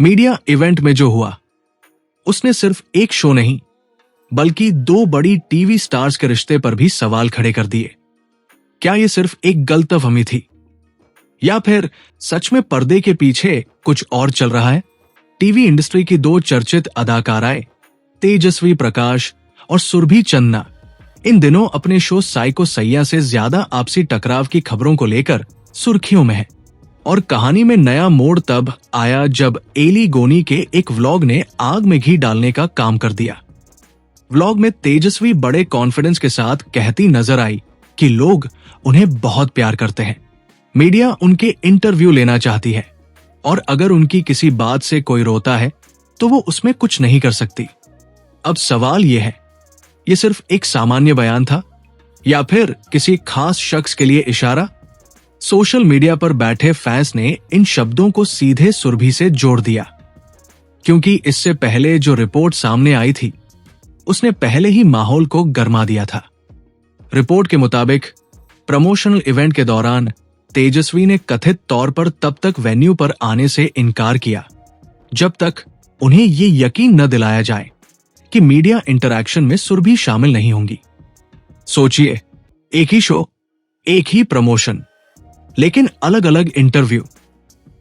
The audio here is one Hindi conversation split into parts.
मीडिया इवेंट में जो हुआ उसने सिर्फ एक शो नहीं बल्कि 2 बड़ी टीवी स्टार्स के रिश्ते पर भी सवाल खड़े कर दिए। क्या यह सिर्फ एक गलतफहमी थी या फिर सच में पर्दे के पीछे कुछ और चल रहा है? टीवी इंडस्ट्री की 2 चर्चित अदाकाराएं तेजस्वी प्रकाश और सुरभि चन्ना इन दिनों अपने शो साइको सैया से ज्यादा आपसी टकराव की खबरों को लेकर सुर्खियों में है। और कहानी में नया मोड़ तब आया जब एली गोनी के एक व्लॉग ने आग में घी डालने का काम कर दिया। व्लॉग में तेजस्वी बड़े कॉन्फिडेंस के साथ कहती नजर आई कि लोग उन्हें बहुत प्यार करते हैं, मीडिया उनके इंटरव्यू लेना चाहती है और अगर उनकी किसी बात से कोई रोता है तो वो उसमें कुछ नहीं कर सकती। अब सवाल यह है, ये सिर्फ एक सामान्य बयान था या फिर किसी खास शख्स के लिए इशारा? सोशल मीडिया पर बैठे फैंस ने इन शब्दों को सीधे सुरभि से जोड़ दिया, क्योंकि इससे पहले जो रिपोर्ट सामने आई थी उसने पहले ही माहौल को गरमा दिया था। रिपोर्ट के मुताबिक प्रमोशनल इवेंट के दौरान तेजस्वी ने कथित तौर पर तब तक वेन्यू पर आने से इनकार किया जब तक उन्हें ये यकीन न दिलाया जाए कि मीडिया इंटरैक्शन में सुरभि शामिल नहीं होंगी। सोचिए, एक ही शो, एक ही प्रमोशन, लेकिन अलग अलग इंटरव्यू।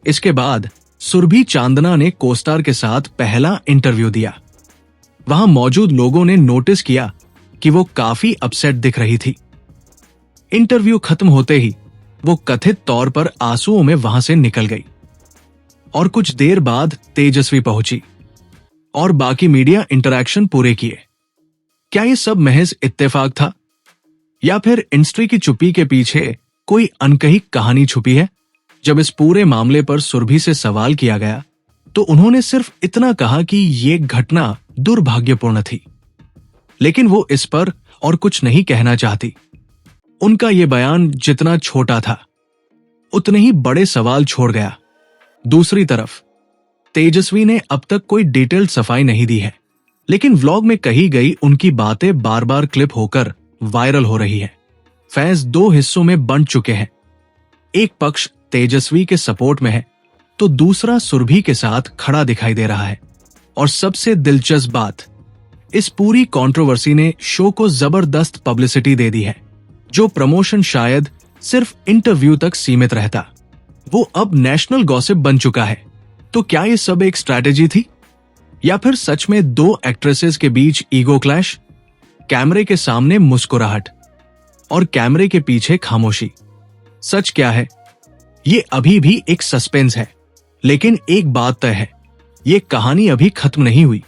इसके बाद सुरभि चांदना ने कोस्टार के साथ पहला इंटरव्यू दिया। वहां मौजूद लोगों ने नोटिस किया कि वो काफी अपसेट दिख रही थी। इंटरव्यू खत्म होते ही वो कथित तौर पर आंसुओं में वहां से निकल गई और कुछ देर बाद तेजस्वी पहुंची और बाकी मीडिया इंटरैक्शन पूरे किए। क्या ये सब महज इत्तेफाक था या फिर इंडस्ट्री की चुप्पी के पीछे कोई अनकही कहानी छुपी है? जब इस पूरे मामले पर सुरभि से सवाल किया गया तो उन्होंने सिर्फ इतना कहा कि ये घटना दुर्भाग्यपूर्ण थी, लेकिन वो इस पर और कुछ नहीं कहना चाहती। उनका ये बयान जितना छोटा था उतने ही बड़े सवाल छोड़ गया। दूसरी तरफ तेजस्वी ने अब तक कोई डिटेल्ड सफाई नहीं दी है, लेकिन व्लॉग में कही गई उनकी बातें बार बार क्लिप होकर वायरल हो रही है। फैंस 2 हिस्सों में बंट चुके हैं। एक पक्ष तेजस्वी के सपोर्ट में है तो दूसरा सुरभि के साथ खड़ा दिखाई दे रहा है। और सबसे दिलचस्प बात, इस पूरी कंट्रोवर्सी ने शो को जबरदस्त पब्लिसिटी दे दी है। जो प्रमोशन शायद सिर्फ इंटरव्यू तक सीमित रहता, वो अब नेशनल गॉसिप बन चुका है। तो क्या ये सब एक स्ट्रैटेजी थी या फिर सच में 2 एक्ट्रेसेस के बीच ईगो क्लैश? कैमरे के सामने मुस्कुराहट और कैमरे के पीछे खामोशी। सच क्या है? ये अभी भी एक सस्पेंस है, लेकिन एक बात तय है, ये कहानी अभी खत्म नहीं हुई।